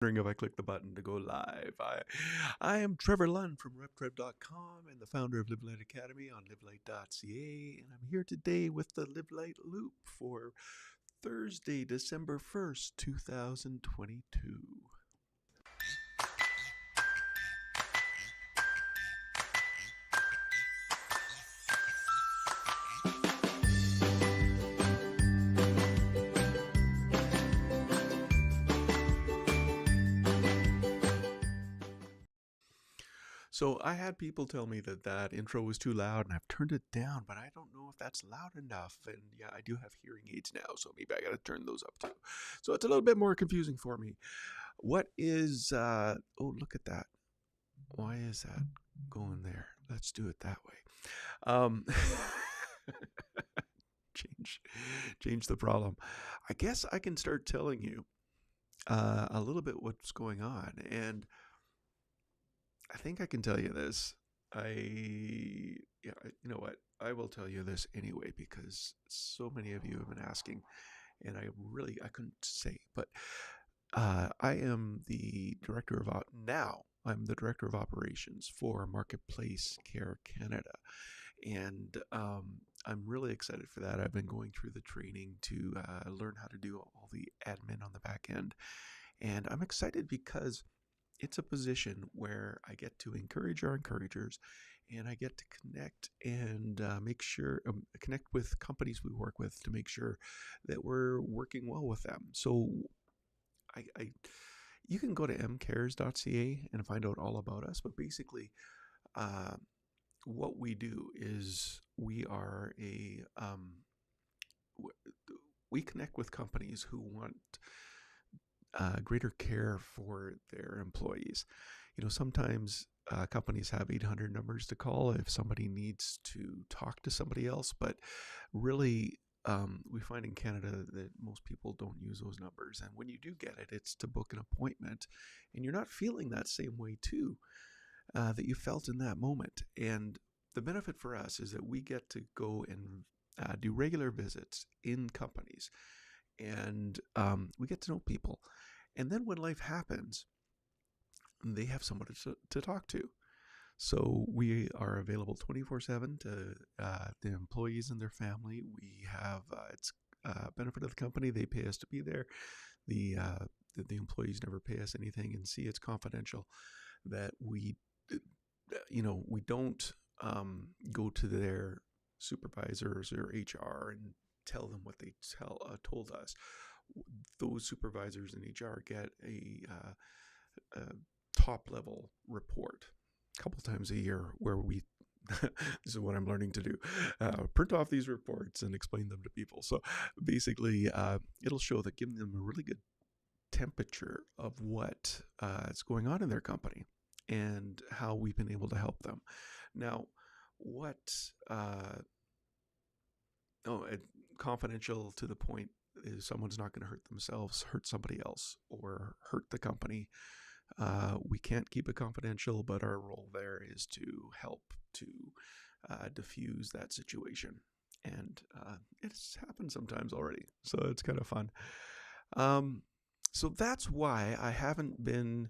Wondering if I click the button to go live. I am Trevor Lund from RepTrev.com and the founder of Live Light Academy on livelight.ca, and I'm here today with the Live Light Loop for Thursday, December 1st, 2022. So I had people tell me that intro was too loud, and I've turned it down, but I don't know if that's loud enough. And yeah, I do have hearing aids now, so maybe I got to turn those up too. So it's a little bit more confusing for me. What is, oh, look at that. Why is that going there? Let's do it that way. Um, change the problem. I guess I can start telling you a little bit what's going on, and I think I can tell you this. You know what? I will tell you this anyway because so many of you have been asking, and I couldn't say, but I am the director of now. I'm the director of operations for Marketplace Care Canada, and I'm really excited for that. I've been going through the training to learn how to do all the admin on the back end, and I'm excited because it's a position where I get to encourage our encouragers, and I get to connect and make sure connect with companies we work with to make sure that we're working well with them. So you can go to mcares.ca and find out all about us. But basically, uh, what we do is we connect with companies who want greater care for their employees. You know, sometimes companies have 800 numbers to call if somebody needs to talk to somebody else, but really, we find in Canada that most people don't use those numbers. And when you do get it, it's to book an appointment, and you're not feeling that same way too that you felt in that moment. And the benefit for us is that we get to go and do regular visits in companies, and we get to know people. And then when life happens, they have somebody to talk to. So we are available 24/7 to the employees and their family. We have it's benefit of the company. They pay us to be there. The employees never pay us anything, and see, it's confidential. That we don't go to their supervisors or HR and tell them what they told us. Those supervisors in HR get a top level report a couple times a year where we this is what I'm learning to do, print off these reports and explain them to people. So basically, it'll show that, giving them a really good temperature of what is going on in their company and how we've been able to help them. Now, what confidential to the point is someone's not going to hurt themselves, hurt somebody else, or hurt the company. We can't keep it confidential, but our role there is to help to diffuse that situation. And it's happened sometimes already, so it's kind of fun. So that's why I haven't been,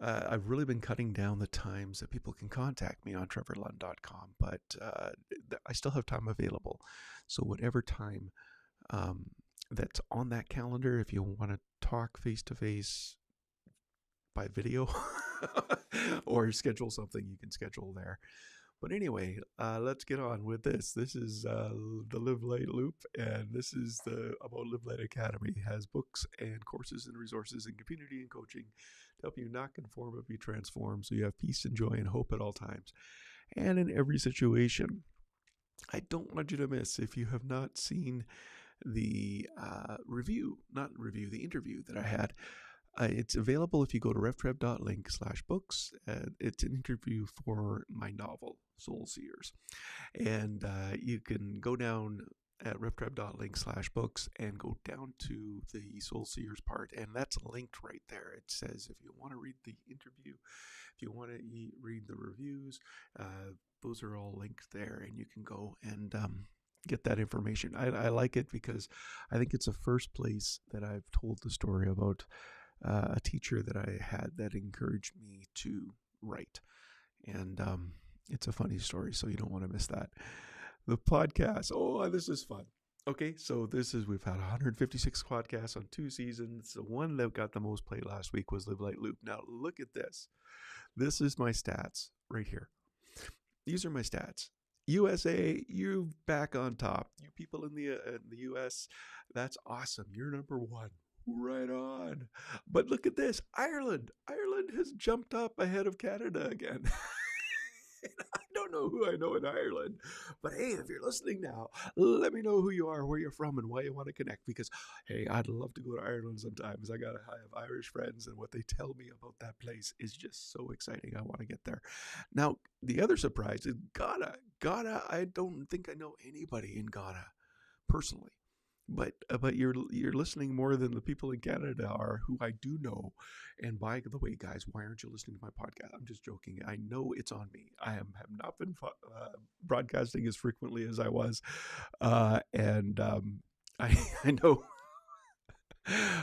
I've really been cutting down the times that people can contact me on trevorlund.com, but I still have time available. So whatever time that's on that calendar, if you want to talk face-to-face by video or schedule something, you can schedule there. But anyway, let's get on with this. This is the Live Light Loop, and this is about Live Light Academy. It has books and courses and resources and community and coaching to help you not conform but be transformed, so you have peace and joy and hope at all times and in every situation. I don't want you to miss, if you have not seen the the interview that I had. It's available if you go to revtrev.link/books. It's an interview for my novel, Soul Seers. And you can go down at revtrev.link/books and go down to the Soul Seers part, and that's linked right there. It says if you want to read the interview, if you want to read the reviews, those are all linked there, and you can go and get that information. I like it because I think it's the first place that I've told the story about a teacher that I had that encouraged me to write. And it's a funny story, so you don't want to miss that. The podcast. Oh, this is fun. Okay, so we've had 156 podcasts on 2 seasons. The one that got the most play last week was Live Light Loop. Now look at this. This is my stats right here. These are my stats. USA, you're back on top. You people in the US, that's awesome. You're number one. Right on. But look at this. Ireland. Ireland has jumped up ahead of Canada again. I don't know who I know in Ireland, but hey, if you're listening now, let me know who you are, where you're from, and why you want to connect. Because hey, I'd love to go to Ireland sometimes. I have Irish friends, and what they tell me about that place is just so exciting. I want to get there. Now, the other surprise is Ghana. Ghana. I don't think I know anybody in Ghana personally. But you're listening more than the people in Canada are, who I do know. And by the way, guys, why aren't you listening to my podcast? I'm just joking. I know it's on me. I have not been broadcasting as frequently as I was, and I I know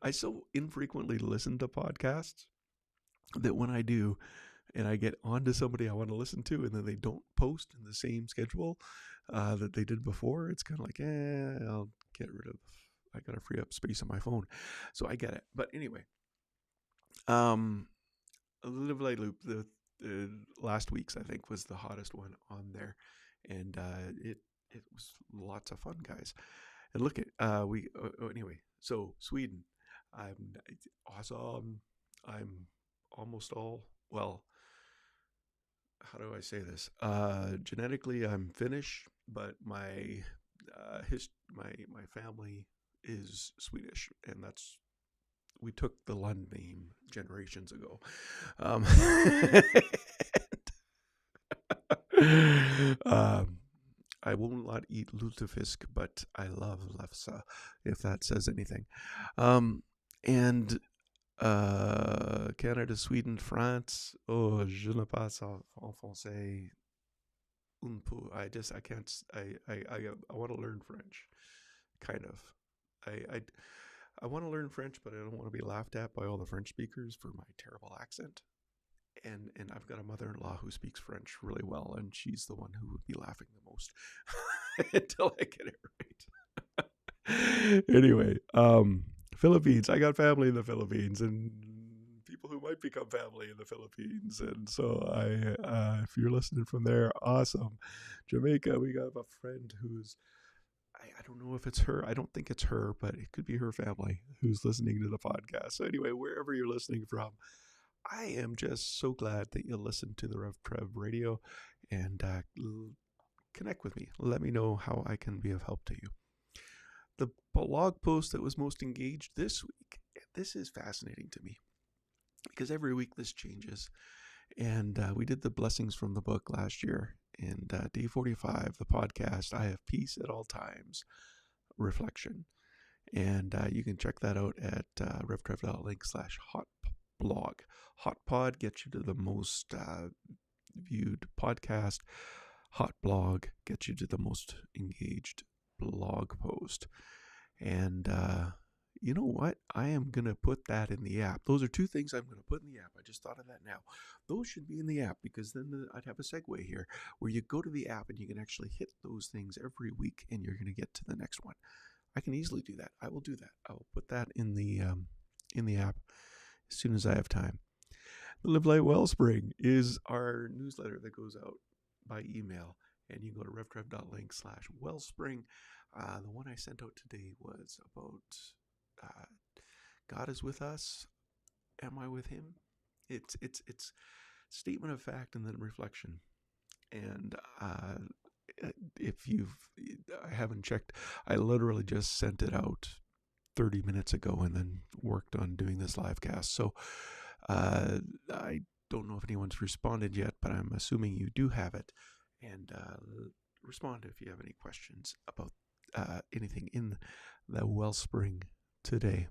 I so infrequently listen to podcasts that when I do, and I get onto somebody I want to listen to, and then they don't post in the same schedule that they did before, it's kind of like, I'll get rid of. I gotta free up space on my phone, so I get it. But anyway, Live Light Loop. The last week's, I think, was the hottest one on there, and it was lots of fun, guys. And look at anyway. So Sweden, I'm awesome. I'm almost all well. How do I say this? Genetically, I'm Finnish, but my my family is Swedish, and we took the Lund name generations ago. I will not eat lutefisk, but I love lefse, if that says anything. And Canada, Sweden, France. Oh, je ne passe en français un peu. I can't. I want to learn French, kind of. I want to learn French, but I don't want to be laughed at by all the French speakers for my terrible accent. And I've got a mother-in-law who speaks French really well, and she's the one who would be laughing the most until I get it right. Anyway, Philippines. I got family in the Philippines, and people who might become family in the Philippines. And so if you're listening from there, awesome. Jamaica, we got a friend who's, I don't know if it's her. I don't think it's her, but it could be her family who's listening to the podcast. So anyway, wherever you're listening from, I am just so glad that you listen to the Rev Trev Radio and connect with me. Let me know how I can be of help to you. The blog post that was most engaged this week, this is fascinating to me because every week this changes. And we did the blessings from the book last year. And day 45, the podcast, I Have Peace at All Times, Reflection. And you can check that out at revtrev.link/hotblog. Hotpod gets you to the most viewed podcast. Hotblog gets you to the most engaged blog post. And you know what? I am going to put that in the app. Those are two things I'm going to put in the app. I just thought of that now. Those should be in the app, because then I'd have a segue here where you go to the app and you can actually hit those things every week, and you're going to get to the next one. I can easily do that. I will do that. I will put that in the app as soon as I have time. The Live Light Wellspring is our newsletter that goes out by email, and you can go to revtrev.link/wellspring. The one I sent out today was about God is with us. Am I with Him? It's statement of fact and then reflection. And if I haven't checked, I literally just sent it out 30 minutes ago and then worked on doing this live cast. So I don't know if anyone's responded yet, but I'm assuming you do have it. And respond if you have any questions about anything in the Wellspring today.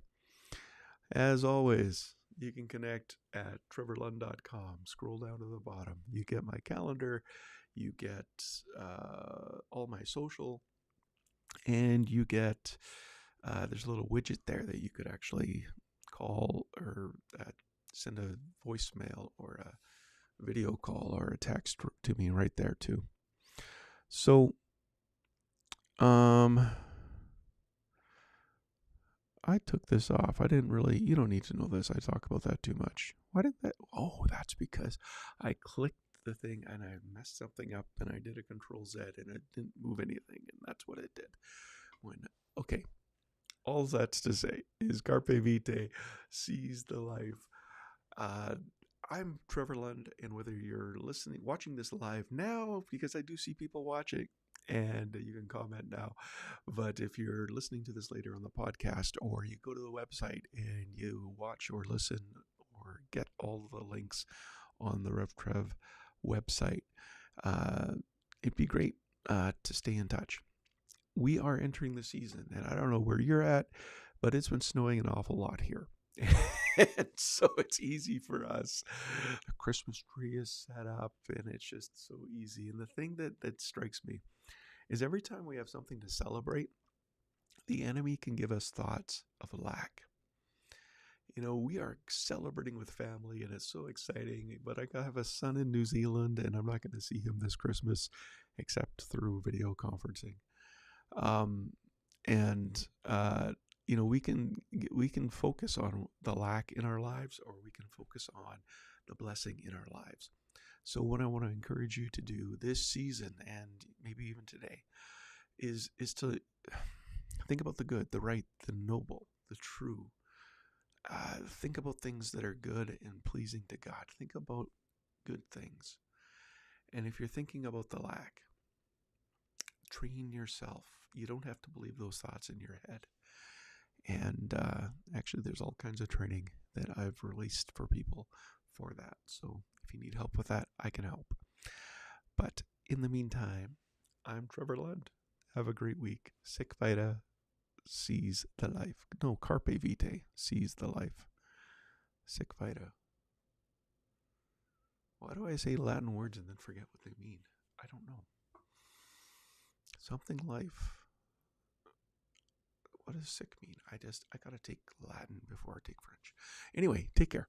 As always, you can connect at trevorlund.com. Scroll down to the bottom. You get my calendar, you get all my social, and you get there's a little widget there that you could actually call or send a voicemail or a video call or a text to me right there too. So, I took this off. I didn't really, you don't need to know this. I talk about that too much. Why did that? Oh, that's because I clicked the thing and I messed something up and I did a Control Z and it didn't move anything. And that's what it did. Okay. All that's to say is Carpe Vitae, seize the life. I'm Trevor Lund, and whether you're watching this live now, because I do see people watching, and you can comment now, but if you're listening to this later on the podcast, or you go to the website and you watch or listen or get all the links on the RevTrev website, it'd be great to stay in touch. We are entering the season, and I don't know where you're at, but it's been snowing an awful lot here. And so it's easy for us. The Christmas tree is set up, and it's just so easy. And the thing that strikes me is every time we have something to celebrate, the enemy can give us thoughts of lack. We are celebrating with family, and it's so exciting, but I have a son in New Zealand, and I'm not going to see him this Christmas except through video conferencing. We can focus on the lack in our lives, or we can focus on the blessing in our lives. So what I want to encourage you to do this season, and maybe even today, is to think about the good, the right, the noble, the true. Think about things that are good and pleasing to God. Think about good things. And if you're thinking about the lack, train yourself. You don't have to believe those thoughts in your head. And actually, there's all kinds of training that I've released for people for that. So if you need help with that, I can help. But in the meantime, I'm Trevor Lund. Have a great week. Sic Vita, seize the life. No, Carpe Vitae, seize the life. Sic Vita. Why do I say Latin words and then forget what they mean? I don't know. Something life. What does sick mean? I gotta take Latin before I take French. Anyway, take care.